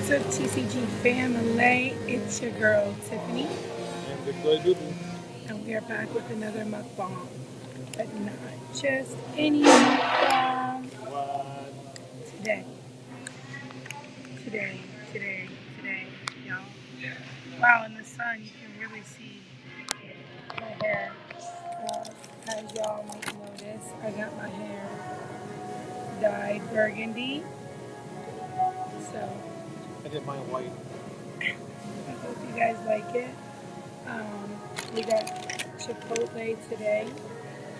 What's up, TCG family? It's your girl, Tiffany, And the good people. and we are back with another mukbang. But not just any mukbang. What? Today, today, today, y'all. Wow, in the sun, you can really see my hair. As y'all might notice, I got my hair dyed burgundy. So, I did mine white. I hope you guys like it. We got Chipotle today.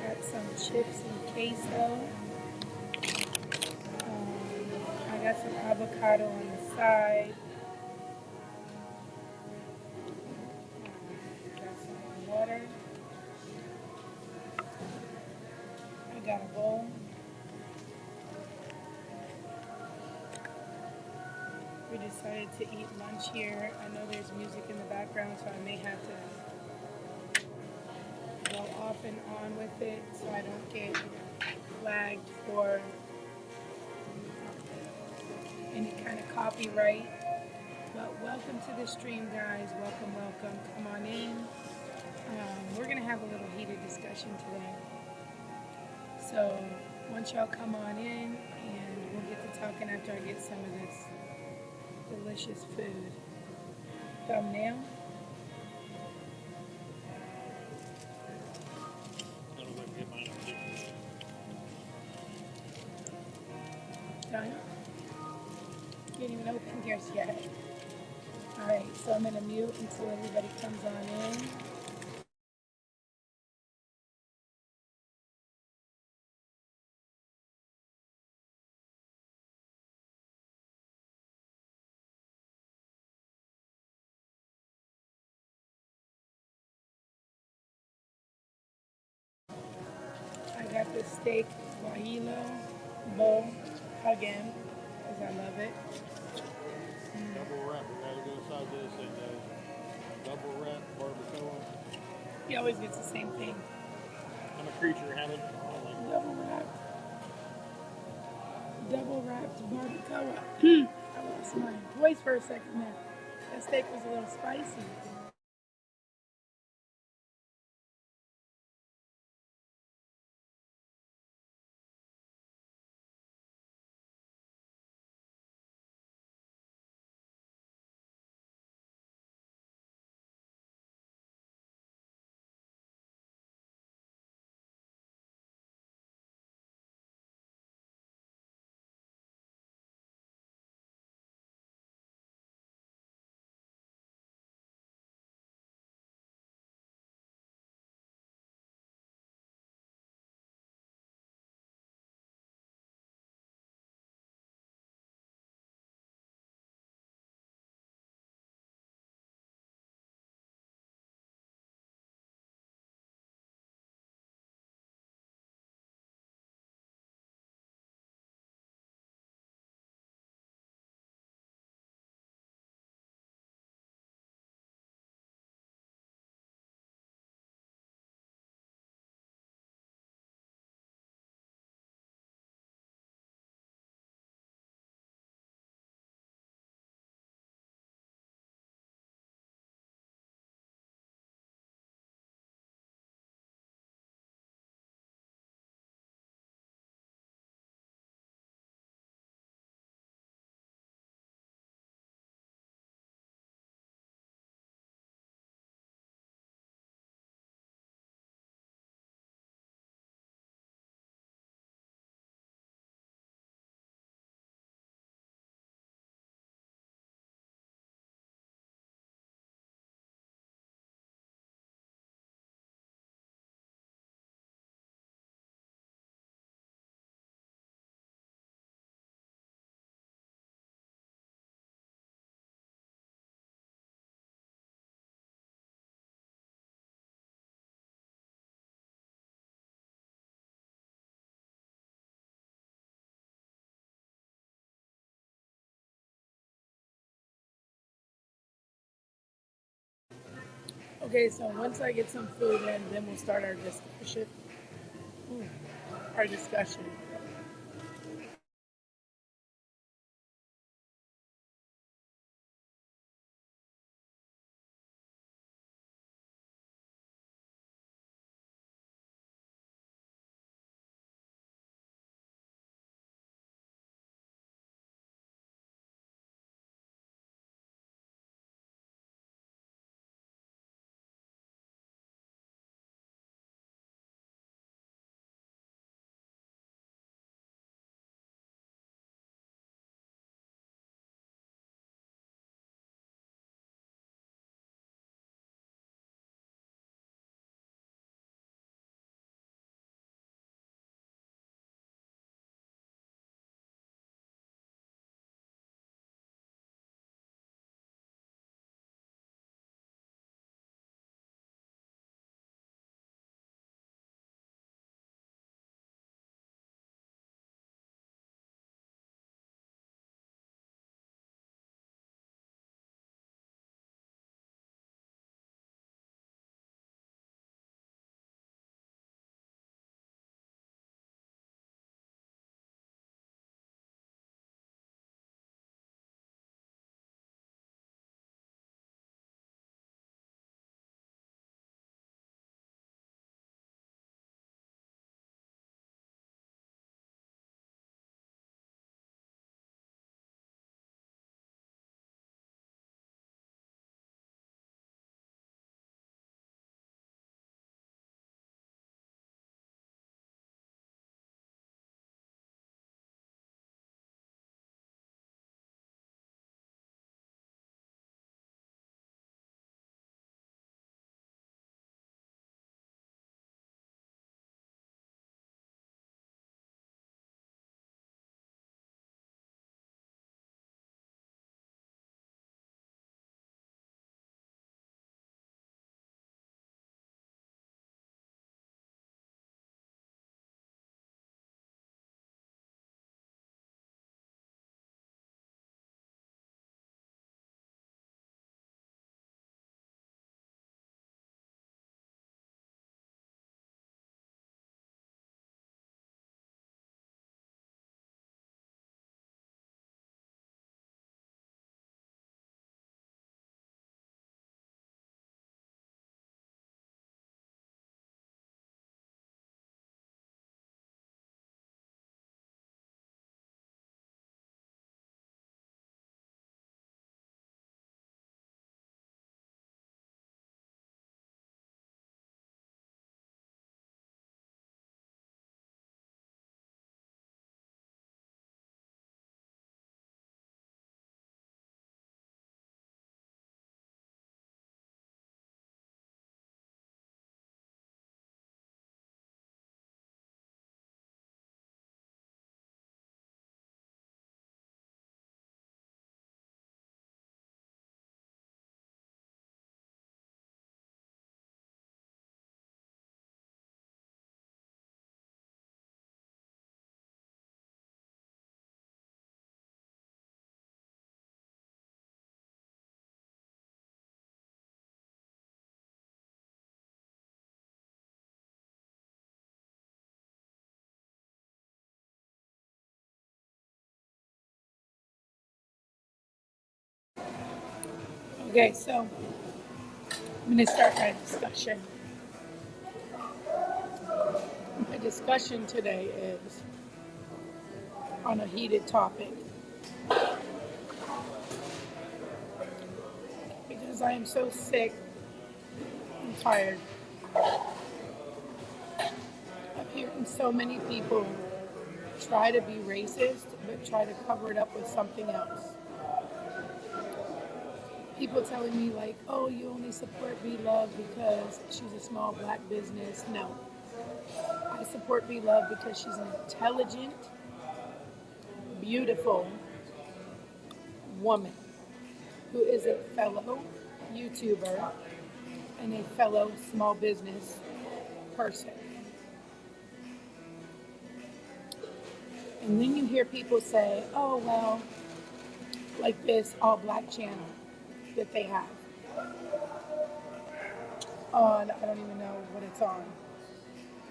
Got some chips and queso. I got some avocado on the side. Got some water. I got a bowl. We decided to eat lunch here. I know there's music in the background, so I may have to go off and on with it so I don't get flagged for any kind of copyright. But welcome to the stream, guys. Welcome, welcome. Come on in. We're going to have a little heated discussion today. So once y'all come on in, and we'll get to talking after I get some of this delicious food. Thumbnail. I don't know if I can get mine up there. Done. Can't even open yours yet. Alright, so I'm going to mute until everybody comes on in. I got the steak guajillo bowl again, because I love it. Double wrap. We gotta go inside this and double wrap barbacoa. He always gets the same thing. I'm a creature of habit. I like it. Double wrapped barbacoa. I lost my voice for a second there. That steak was a little spicy. Okay, so once I get some food in, then we'll start our discussion. Our discussion. Okay, so I'm going to start my discussion. My discussion today is on a heated topic because I am so sick and tired of hearing so many people try to be racist but try to cover it up with something else. People telling me like, oh, you only support Be Love because she's a small black business. No, I support Be Love because she's an intelligent, beautiful woman who is a fellow YouTuber and a fellow small business person. And then you hear people say, oh, well, like this all black channel that they have on, I don't even know what it's on,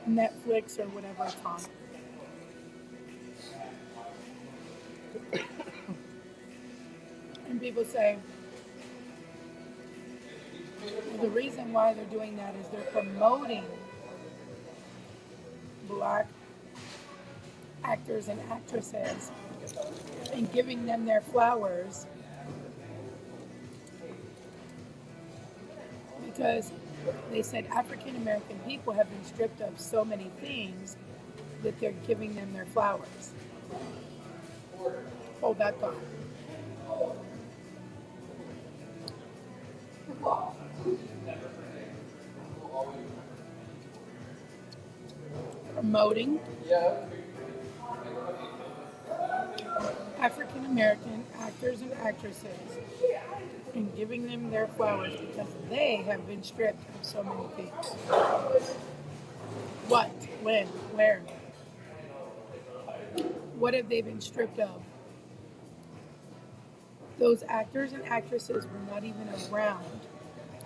Netflix or whatever it's on. And people say, well, the reason why they're doing that is they're promoting black actors and actresses and giving them their flowers because they said African American people have been stripped of so many things that they're giving them their flowers. Hold that thought. Promoting African American actors and actresses and giving them their flowers because they have been stripped of so many things. What? When? Where? What have they been stripped of? Those actors and actresses were not even around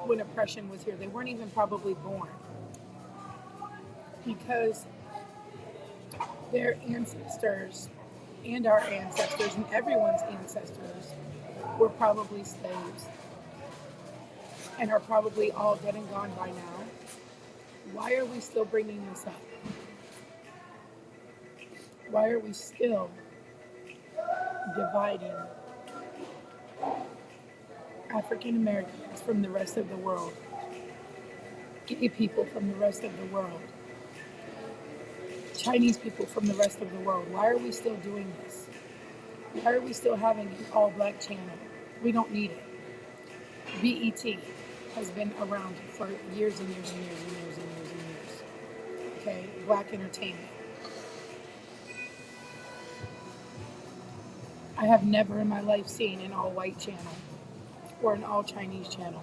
when oppression was here. They weren't even probably born because their ancestors and our ancestors and everyone's ancestors were probably slaves and are probably all dead and gone by now. Why are we still bringing this up? Why are we still dividing African Americans from the rest of the world, gay people from the rest of the world, Chinese people from the rest of the world? Why are we still doing this? Why are we still having an all black channel? We don't need it. BET has been around for years and years and years and years and years and years. Okay, black entertainment. I have never in my life seen an all white channel or an all Chinese channel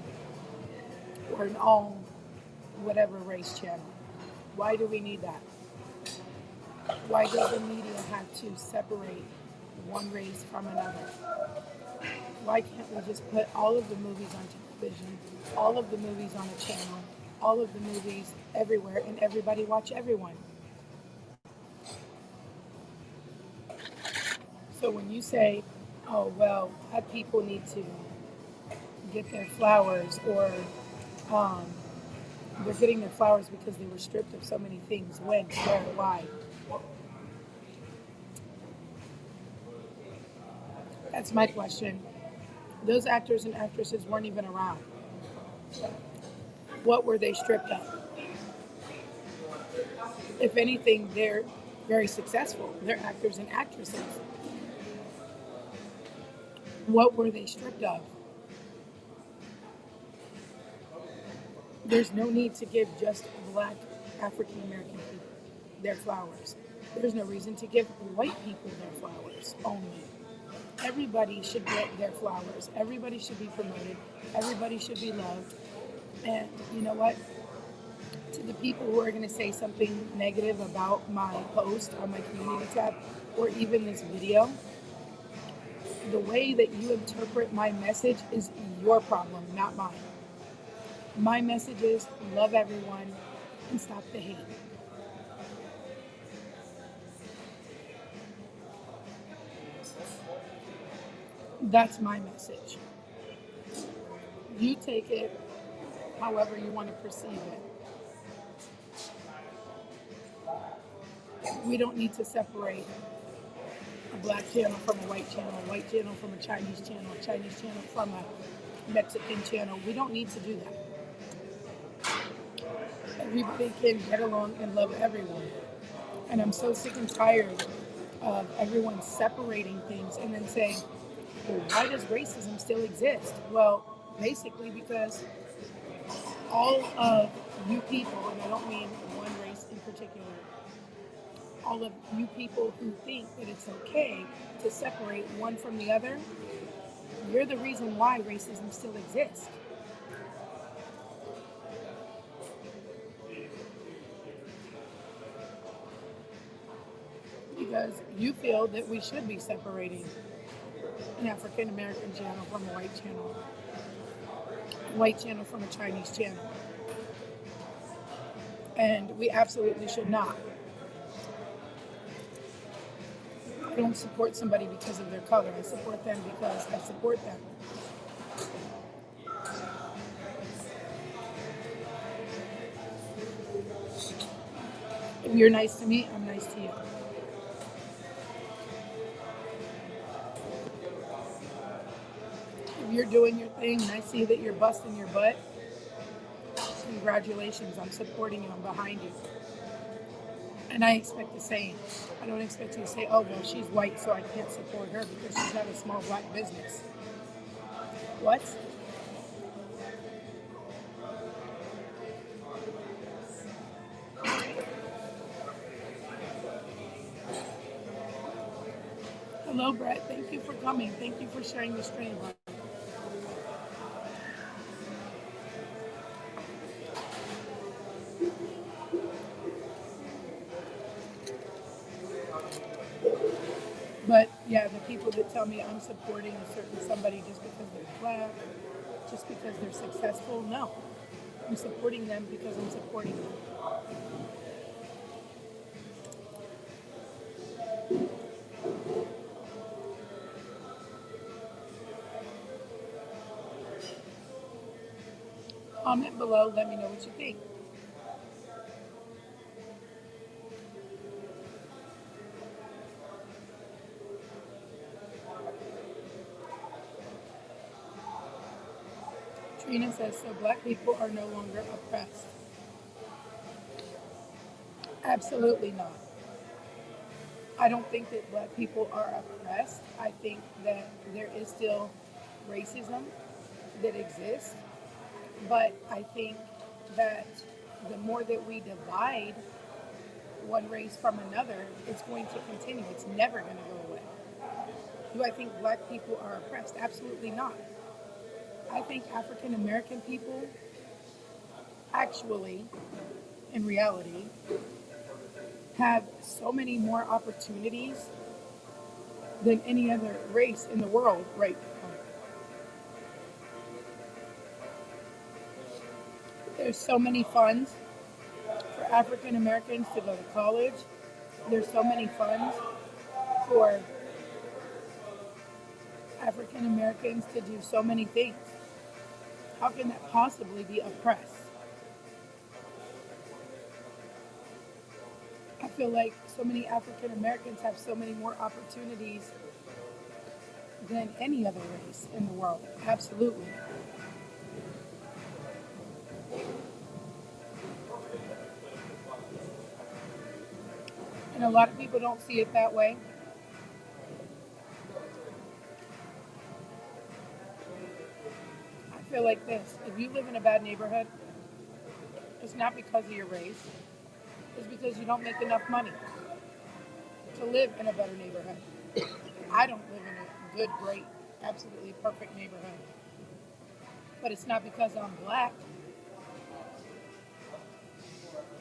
or an all whatever race channel. Why do we need that? Why does the media have to separate one race from another? Why can't we just put all of the movies on television, all of the movies on a channel, all of the movies everywhere, and everybody watch everyone? So when you say, oh, well, black people need to get their flowers or um, they're getting their flowers because they were stripped of so many things, when, where, why? That's my question. Those actors and actresses weren't even around. What were they stripped of? If anything, they're very successful. They're actors and actresses. What were they stripped of? There's no need to give just black African American people their flowers. There's no reason to give white people their flowers only. Everybody should get their flowers. Everybody should be promoted. Everybody should be loved. And you know what? To the people who are going to say something negative about my post on my community tab or even this video, the way that you interpret my message is your problem, not mine. My message is love everyone and stop the hate. That's my message. You take it however you want to perceive it. We don't need to separate a black channel from a white channel from a Chinese channel from a Mexican channel. We don't need to do that. Everybody can get along and love everyone. And I'm so sick and tired of everyone separating things and then saying, well, why does racism still exist? Well, basically because all of you people, and I don't mean one race in particular, all of you people who think that it's okay to separate one from the other, you're the reason why racism still exists. Because you feel that we should be separating an African American channel from a white channel from a Chinese channel. And we absolutely should not. I don't support somebody because of their color. I support them because I support them. If you're nice to me, I'm nice to you. If you're doing your thing and I see that you're busting your butt, congratulations, I'm supporting you, I'm behind you. And I expect the same. I don't expect you to say, oh, well, she's white, so I can't support her because she's got a small black business. What? Hello, Brett. Thank you for coming. Thank you for sharing the stream. But yeah, the people that tell me I'm supporting a certain somebody just because they're black, just because they're successful, no. I'm supporting them because I'm supporting them. Comment below, let me know what you think. Trina says, so black people are no longer oppressed. Absolutely not. I don't think that black people are oppressed. I think that there is still racism that exists. But I think that the more that we divide one race from another, it's going to continue. It's never going to go away. Do I think black people are oppressed? Absolutely not. I think African American people actually, in reality, have so many more opportunities than any other race in the world right now. There's so many funds for African Americans to go to college. There's so many funds for African Americans to do so many things. How can that possibly be oppressed? I feel like so many African Americans have so many more opportunities than any other race in the world. Absolutely. And a lot of people don't see it that way. I feel like this. If you live in a bad neighborhood, it's not because of your race. It's because you don't make enough money to live in a better neighborhood. I don't live in a good, great, absolutely perfect neighborhood. But it's not because I'm black.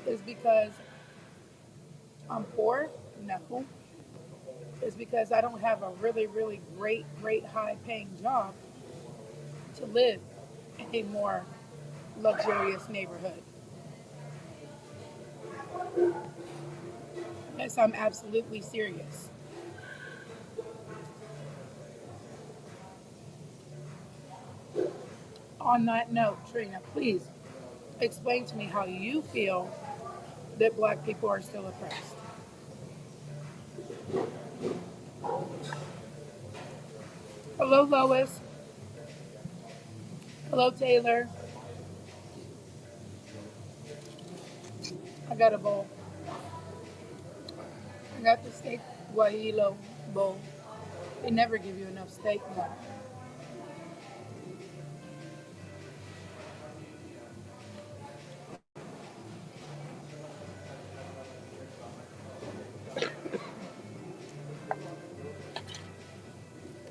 It's because I'm poor? No. It's because I don't have a really, really great, great high paying job to live in a more luxurious neighborhood. Yes, I'm absolutely serious. on that note, Trina, please explain to me how you feel that black people are still oppressed. Hello, Lois. Hello, Taylor. I got a bowl. I got the steak guajillo bowl. They never give you enough steak. But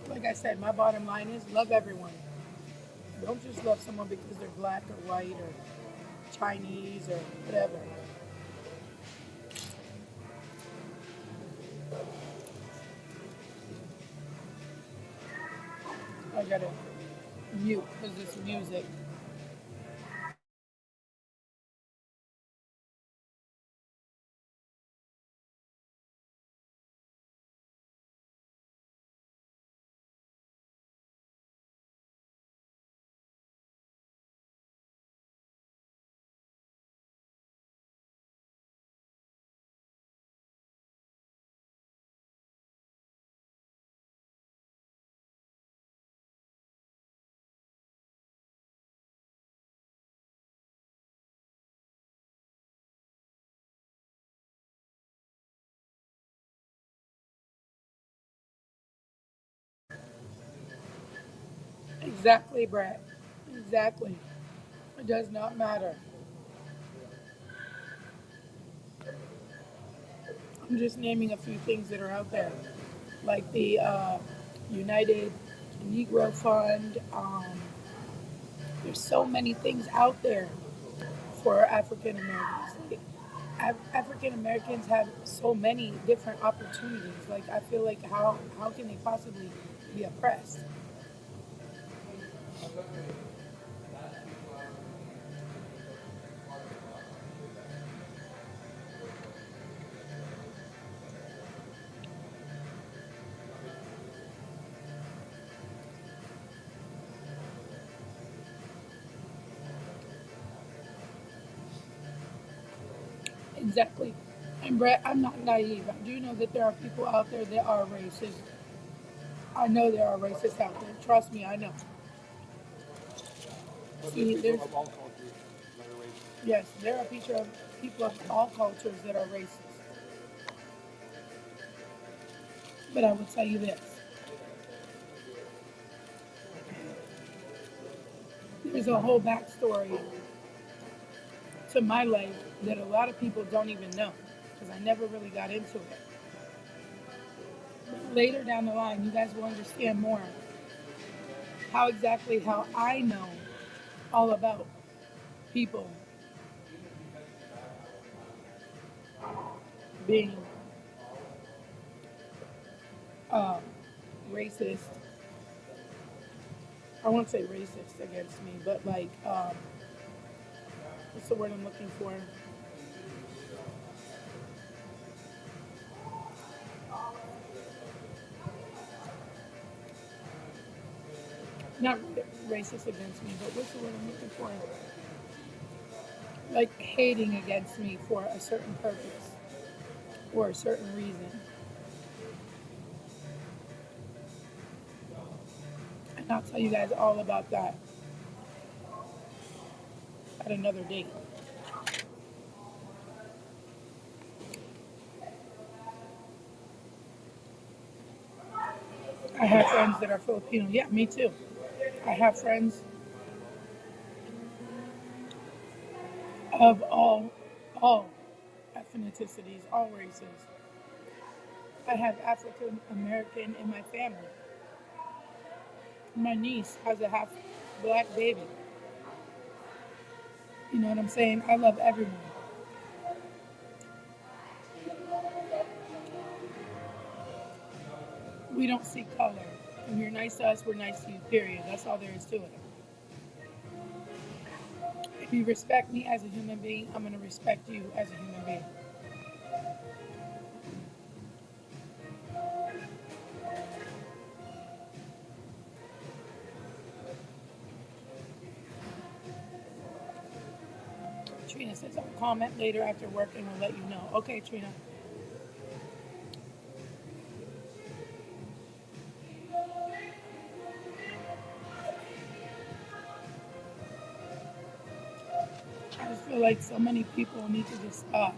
like I said, my bottom line is love everyone. Don't just love someone because they're black or white or Chinese or whatever. I gotta mute because this music. Exactly, Brett. Exactly. It does not matter. I'm just naming a few things that are out there, like the United Negro Fund. There's so many things out there for African Americans. Like, African Americans have so many different opportunities. Like I feel like how can they possibly be oppressed? Exactly. And Brett, I'm not naive. I do know that there are people out there that are racist. I know there are racists out there. Trust me, I know. But there's See, people there's of all cultures that are racist. yes, there are people of all cultures that are racist. But I will tell you this: there's a whole backstory to my life that a lot of people don't even know because I never really got into it. But later down the line, you guys will understand more how I know all about people being uh, racist. I won't say racist against me, but like, what's the word I'm looking for? Not racist against me, but what's the word I'm looking for? Like hating against me for a certain purpose or a certain reason. And I'll tell you guys all about that at another date. I have friends that are Filipino. Yeah, me too. I have friends of all ethnicities, all races. I have African American in my family. My niece has a half black baby. You know what I'm saying? I love everyone. We don't see color. When you're nice to us, we're nice to you, period. That's all there is to it. If you respect me as a human being, I'm going to respect you as a human being. Trina says, I'll comment later after work and we'll let you know. Okay, Trina. I just feel like so many people need to just stop.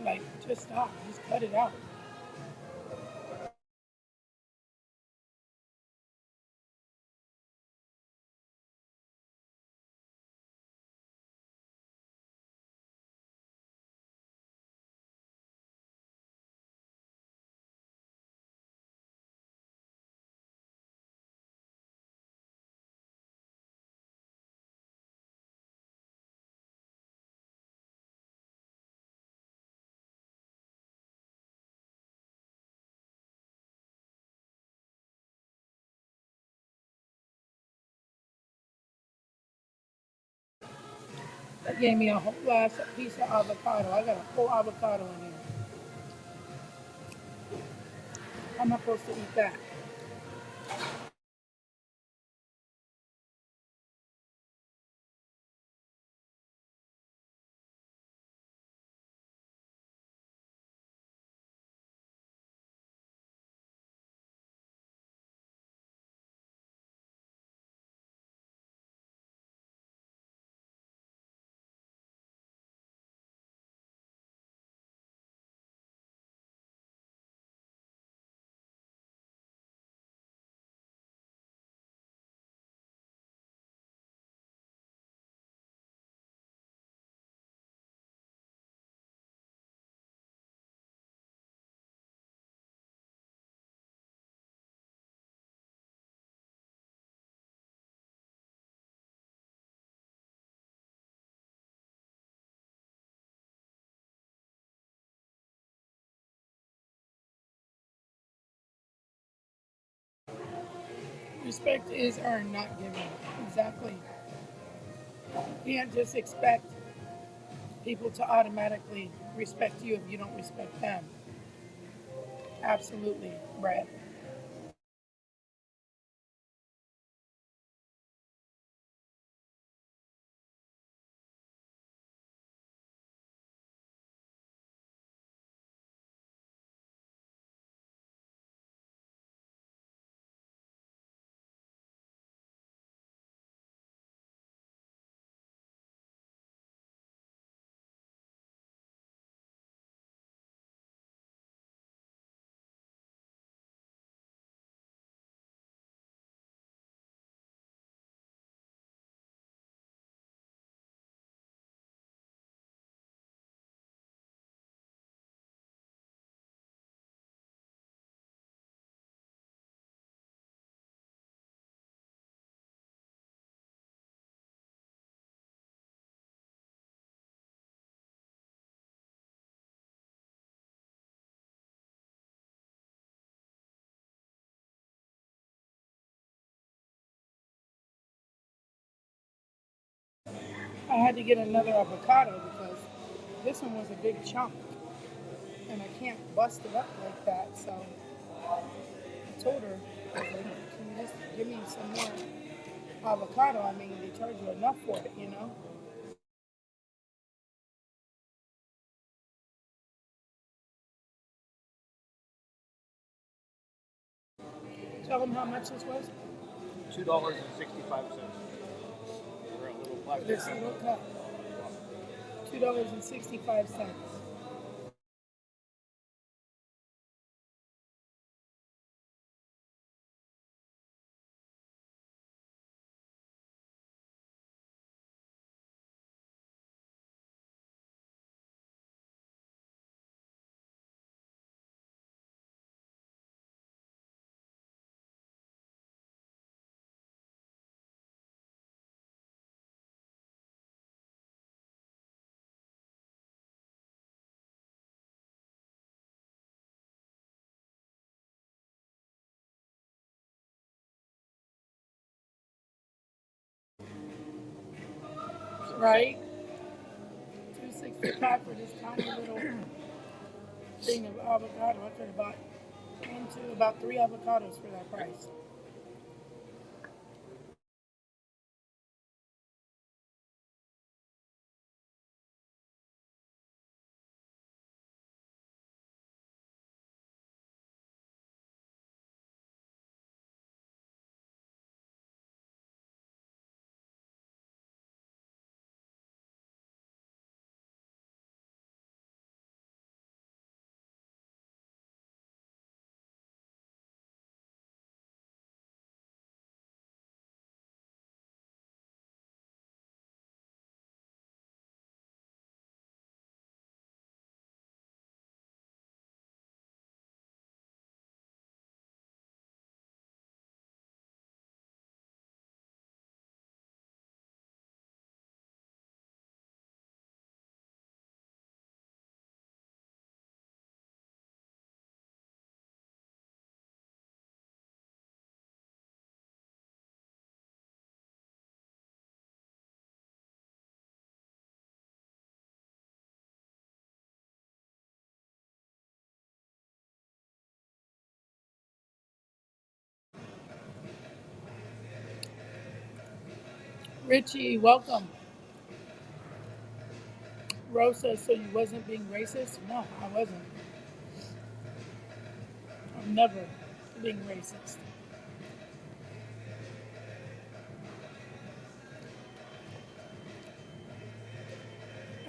Like, just stop. Just cut it out. That gave me a whole last piece of avocado. I got a whole avocado in here. How am I supposed to eat that? Respect is earned, not given. Exactly. You can't just expect people to automatically respect you if you don't respect them. Absolutely, Brad. I had to get another avocado because this one was a big chunk and I can't bust it up like that. So I told her, I was like, can you just give me some more avocado? I mean, they charge you enough for it, you know? Tell them how much this was $2.65 for a little for plastic this cup. little cup. $2.65. Right? 265 for this tiny little thing of avocado. I could have bought into about 3 avocados for that price. Richie, welcome. Rosa, so you wasn't being racist? No, I wasn't. I'm never being racist.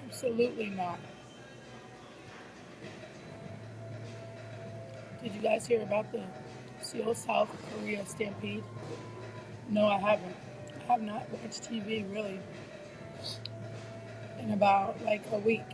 Absolutely not. Did you guys hear about the Seoul, South Korea stampede? No, I haven't. I have not watched TV really in about like a week.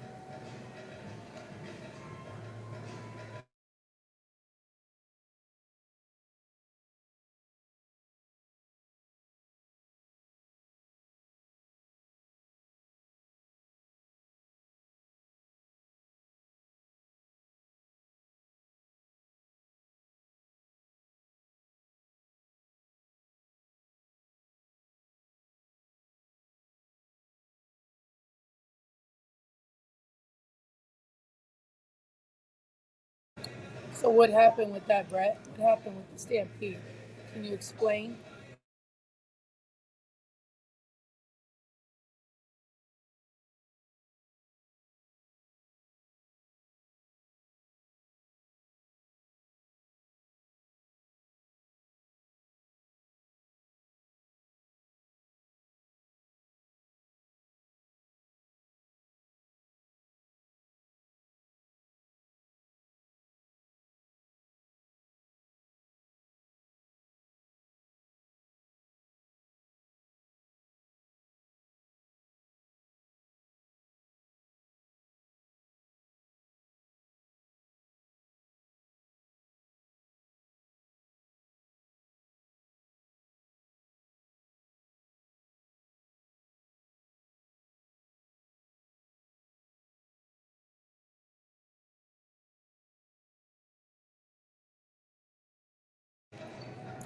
So what happened with that, Brett? What happened with the stampede? Can you explain?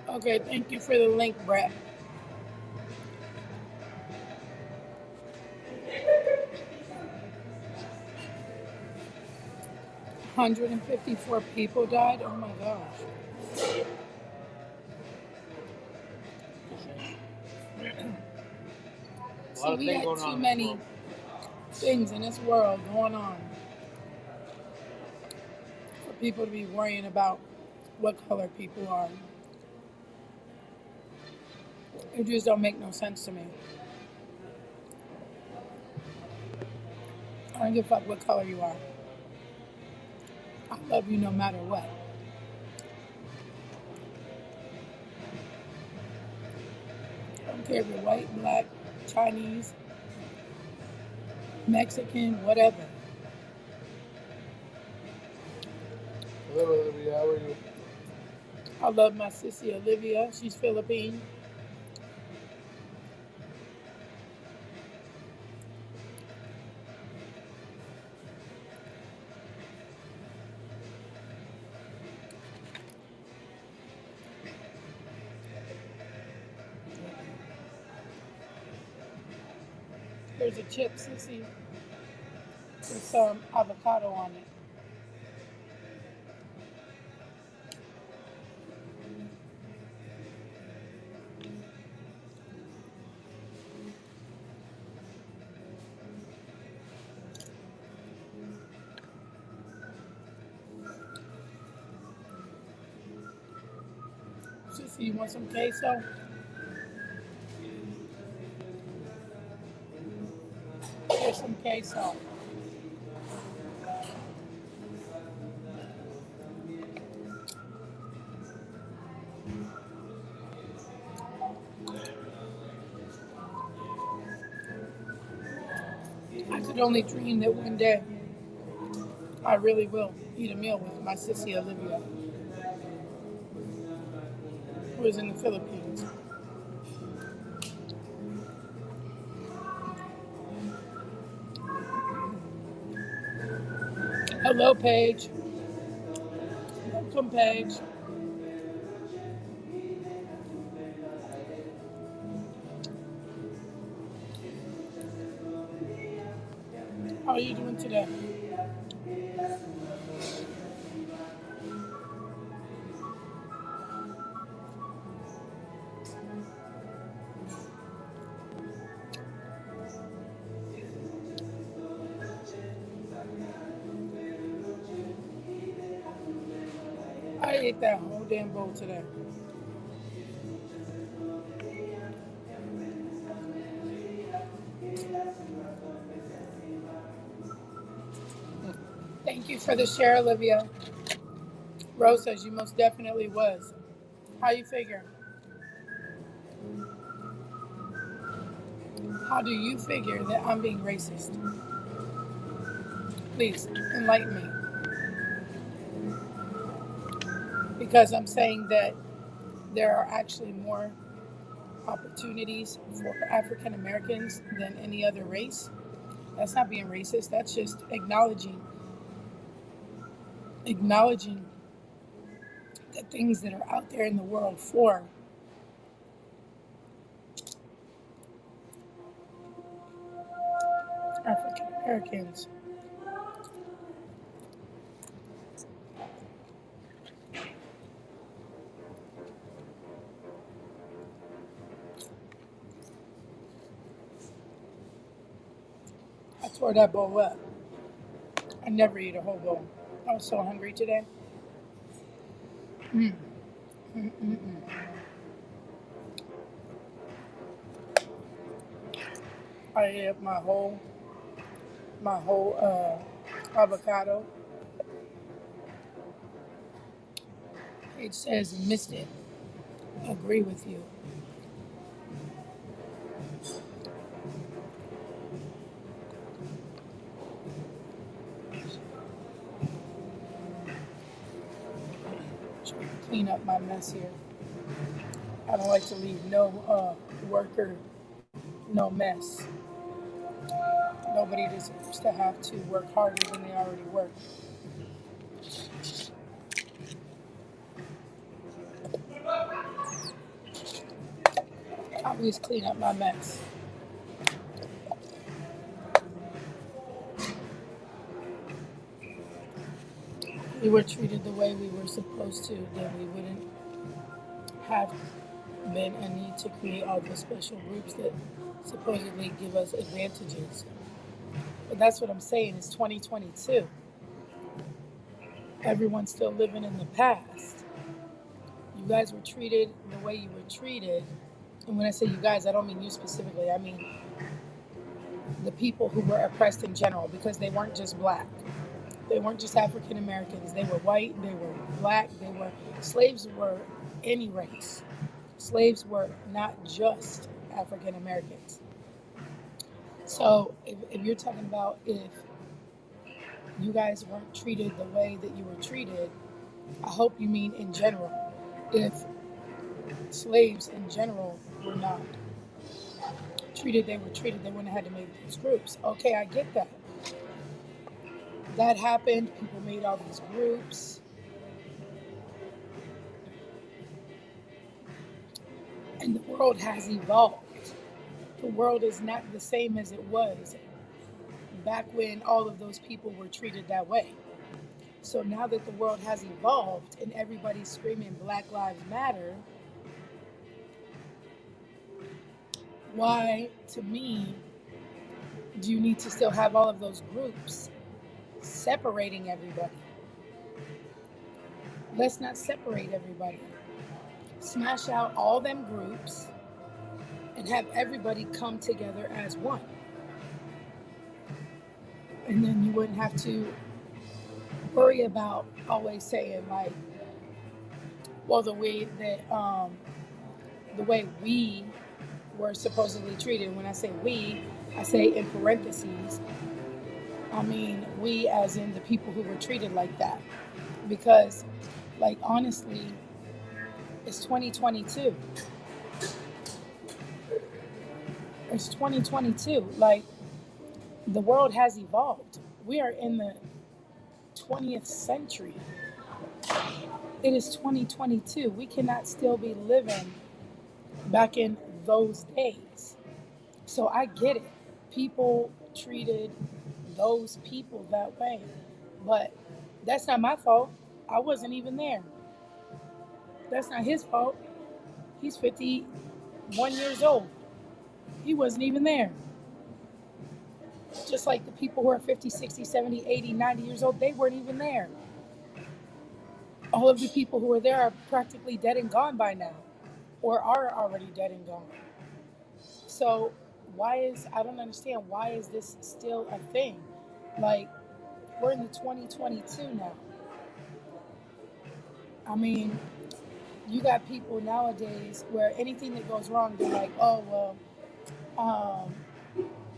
Okay, thank you for the link, Brett. 154 people died. Oh my gosh. A See, lot of we things got going too on in this many world. things in this world going on for people to be worrying about what color people are. It just don't make no sense to me. I don't give a fuck what color you are. I love you no matter what. I don't care if you're white, black, Chinese, Mexican, whatever. Hello, Olivia. How are you? I love my sissy Olivia. She's Philippine. There's a chip, sissy, with some avocado on it. Sissy, you want some queso? Here's some queso. I could only dream that one day I really will eat a meal with my sissy Olivia, who is in the Philippines. Hello, Paige. Welcome, Paige. How are you doing today? ate that whole damn bowl today. Thank you for the share, Olivia. Rose says you most definitely was. How you figure? How do you figure that I'm being racist? Please enlighten me. Because I'm saying that there are actually more opportunities for African Americans than any other race. That's not being racist. That's just acknowledging the things that are out there in the world for African Americans. I tore that bowl up. I never eat a whole bowl. I was so hungry today. Mm, mm, mm, mm. I ate up my whole avocado. It says missed it. Agree with you. Trying to clean up my mess here. I don't like to leave no worker no mess. Nobody deserves to have to work harder than they already work. I always clean up my mess. We were treated the way we were supposed to, then we wouldn't have been a need to create all those special groups that supposedly give us advantages. But that's what I'm saying. It's 2022. Everyone's still living in the past. You guys were treated the way you were treated. And when I say you guys, I don't mean you specifically. I mean the people who were oppressed in general, because they weren't just black. They weren't just African Americans. They were white, they were black, slaves were any race. Slaves were not just African Americans. So if you're talking about if you guys weren't treated the way that you were treated, I hope you mean in general. If slaves in general were not treated, they were treated, they wouldn't have had to make these groups. Okay, I get that. That happened, people made all these groups, and the world has evolved. The world is not the same as it was back when all of those people were treated that way. So now that the world has evolved and everybody's screaming Black Lives Matter, why, to me, do you need to still have all of those groups separating everybody? Let's not separate everybody. Smash out all them groups and have everybody come together as one. And then you wouldn't have to worry about always saying like, well, the way we were supposedly treated. When I say we, I say in parentheses, I mean we as in the people who were treated like that. Because, like, honestly, it's 2022. It's 2022. Like, the world has evolved. We are in the 20th century. It is 2022. We cannot still be living back in those days. So I get it. People treated those people that way. But that's not my fault. I wasn't even there. That's not his fault. He's 51 years old. He wasn't even there. Just like the people who are 50, 60, 70, 80, 90 years old, they weren't even there. All of the people who are there are practically dead and gone by now, or are already dead and gone. So I don't understand, why is this still a thing? Like, we're in the 2022 now. I mean, you got people nowadays where anything that goes wrong, they're like, oh, well, um,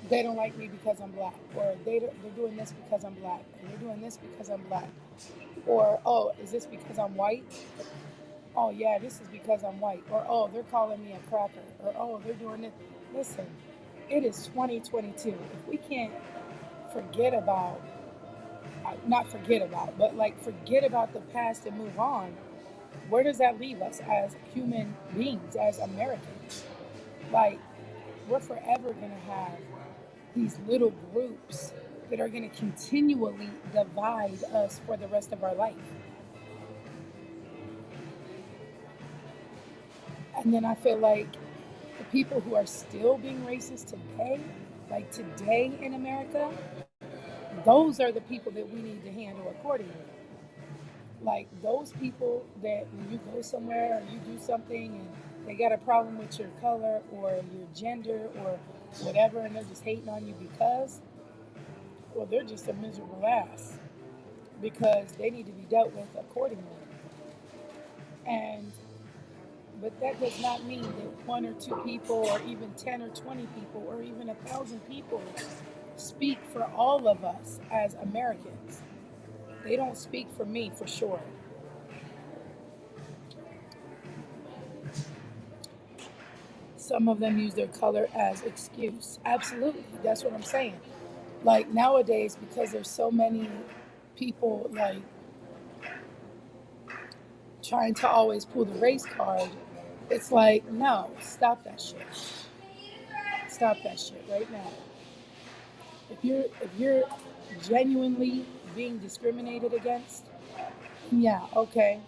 they don't like me because I'm black, or they're doing this because I'm black, and they're doing this because I'm black, or oh, is this because I'm white? Oh yeah, this is because I'm white, or oh, they're calling me a cracker, or oh, they're doing it. Listen, it is 2022. If we can't forget about, not forget about, but like forget about the past and move on, where does that leave us as human beings, as Americans? Like, we're forever going to have these little groups that are going to continually divide us for the rest of our life. And then I feel like the people who are still being racist today, like today in America, those are the people that we need to handle accordingly. Like those people that when you go somewhere or you do something and they got a problem with your color or your gender or whatever, and they're just hating on you because, well, they're just a miserable ass because they need to be dealt with accordingly. And but that does not mean that one or two people or even 10 or 20 people or even 1,000 people speak for all of us as Americans. They don't speak for me for sure. Some of them use their color as excuse. Absolutely. That's what I'm saying. Like nowadays, because there's so many people like trying to always pull the race card, it's like, no, stop that shit. Stop that shit right now. If you're genuinely being discriminated against, yeah, okay.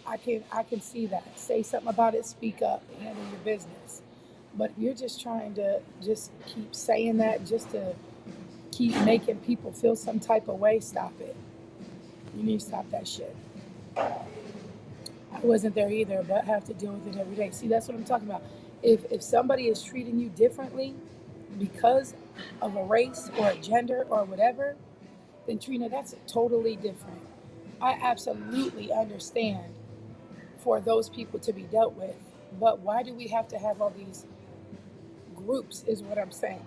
I can see that. Say something about it, speak up, handle your business. But if you're just trying to just keep saying that just to keep making people feel some type of way, stop it. You need to stop that shit. I wasn't there either, but have to deal with it every day. See, that's what I'm talking about. If somebody is treating you differently because of a race or a gender or whatever, then Trina, that's totally different. I absolutely understand for those people to be dealt with. But why do we have to have all these groups, is what I'm saying.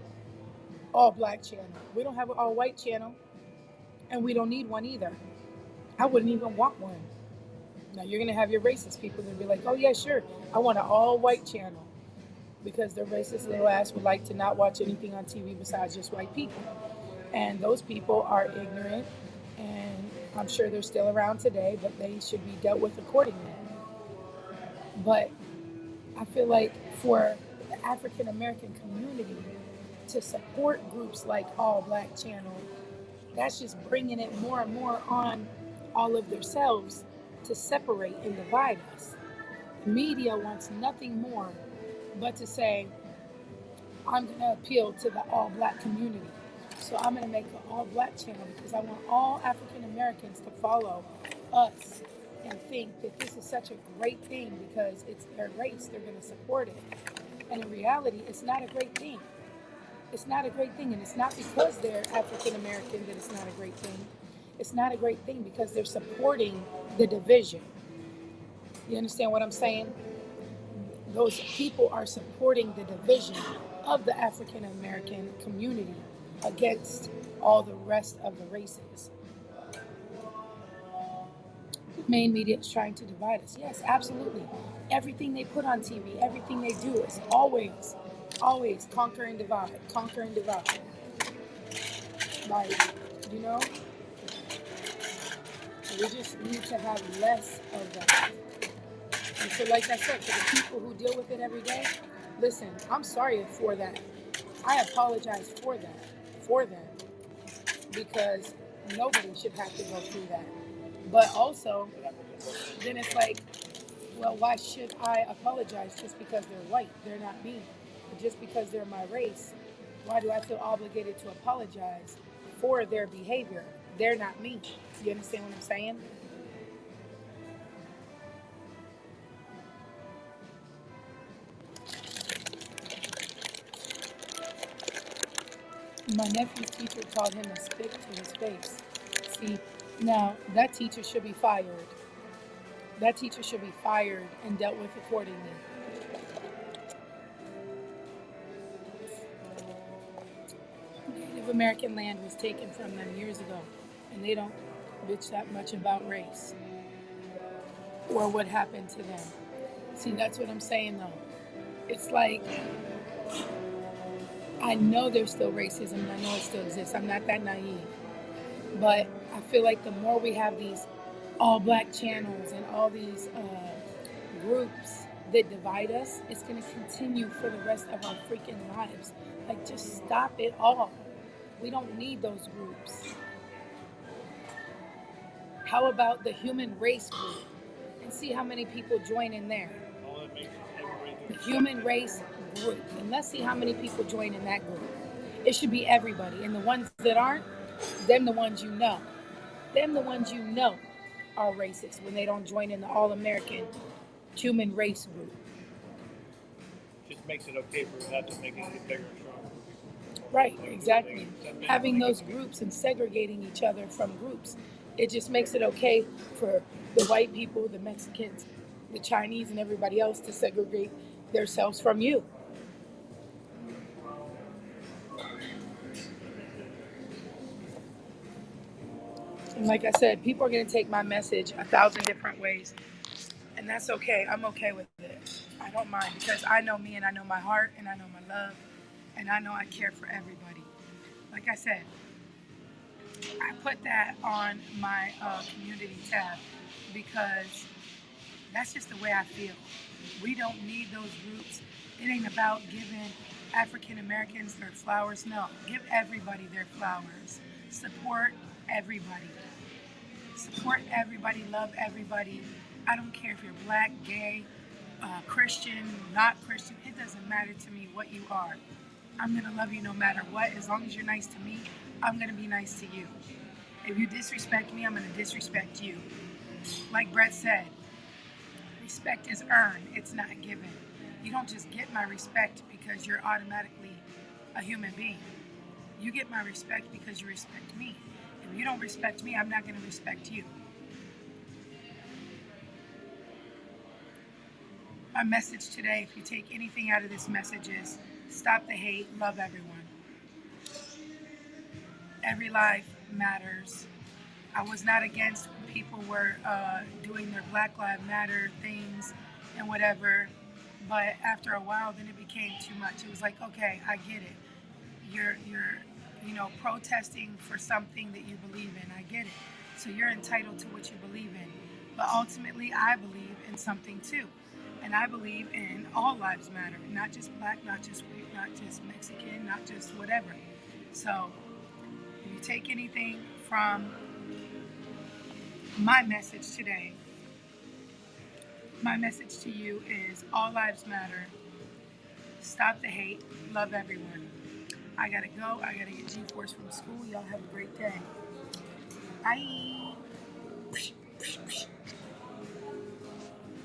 All black channel. We don't have an all white channel, and we don't need one either. I wouldn't even want one. Now you're gonna have your racist people that be like, oh yeah, sure, I want an all white channel because their racist little ass would like to not watch anything on TV besides just white people. And those people are ignorant, and I'm sure they're still around today, but they should be dealt with accordingly. But I feel like for the African American community to support groups like All Black Channel, that's just bringing it more and more on all of themselves to separate and divide us. Media wants nothing more but to say, I'm going to appeal to the all black community. So I'm going to make an all black channel because I want all African Americans to follow us and think that this is such a great thing because it's their race, they're going to support it. And in reality, it's not a great thing. It's not a great thing. And it's not because they're African American that it's not a great thing. It's not a great thing because they're supporting the division. You understand what I'm saying? Those people are supporting the division of the African American community against all the rest of the races. The main media is trying to divide us. Yes, absolutely. Everything they put on TV, everything they do is always, always conquer and divide, conquer and divide. Like, you know, we just need to have less of that. And so, like I said, for the people who deal with it every day, listen, I'm sorry for that. I apologize for them, because nobody should have to go through that. But also, then it's like, well, why should I apologize just because they're white? They're not me. Or just because they're my race, why do I feel obligated to apologize for their behavior? They're not me. You understand what I'm saying? My nephew's teacher called him a spit to his face. See, now that teacher should be fired. That teacher should be fired and dealt with accordingly. Native American land was taken from them years ago, and they don't bitch that much about race or what happened to them. See, that's what I'm saying though. It's like I know there's still racism and I know it still exists. I'm not that naive. But I feel like the more we have these all black channels and all these groups that divide us, it's going to continue for the rest of our freaking lives. Like, just stop it all. We don't need those groups. How about the human race group? And see how many people join in there. All that makes everybody do The the same human thing. race group. And let's see how many people join in that group. It should be everybody. And the ones that aren't, them the ones you know. Them the ones you know are racist when they don't join in the all American human race group. Just makes it okay for that to make it get bigger and stronger for people. Right, Like, exactly. they Having make those it, groups and segregating each other from groups, it just makes it okay for the white people, the Mexicans, the Chinese, and everybody else to segregate themselves from you. And like I said, people are going to take my message 1,000 different ways, and that's okay. I'm okay with it. I don't mind because I know me and I know my heart and I know my love and I know I care for everybody. Like I said, I put that on my community tab because that's just the way I feel. We don't need those groups. It ain't about giving African Americans their flowers. No, give everybody their flowers. Support everybody. Support everybody. Love everybody. I don't care if you're black, gay, Christian, not Christian. It doesn't matter to me what you are. I'm going to love you no matter what. As long as you're nice to me, I'm going to be nice to you. If you disrespect me, I'm going to disrespect you. Like Brett said, respect is earned, it's not given. You don't just get my respect because you're automatically a human being. You get my respect because you respect me. If you don't respect me, I'm not going to respect you. My message today, if you take anything out of this message, is stop the hate, love everyone. Every life matters. I was not against when people were doing their Black Lives Matter things and whatever, but after a while, then it became too much. It was like, okay, I get it. You're protesting for something that you believe in. I get it. So you're entitled to what you believe in. But ultimately, I believe in something too. And I believe in all lives matter, not just black, not just white, not just Mexican, not just whatever. So if you take anything from my message today, my message to you is all lives matter. Stop the hate. Love everyone. I gotta go. I gotta get G-Force from school. Y'all have a great day. Bye.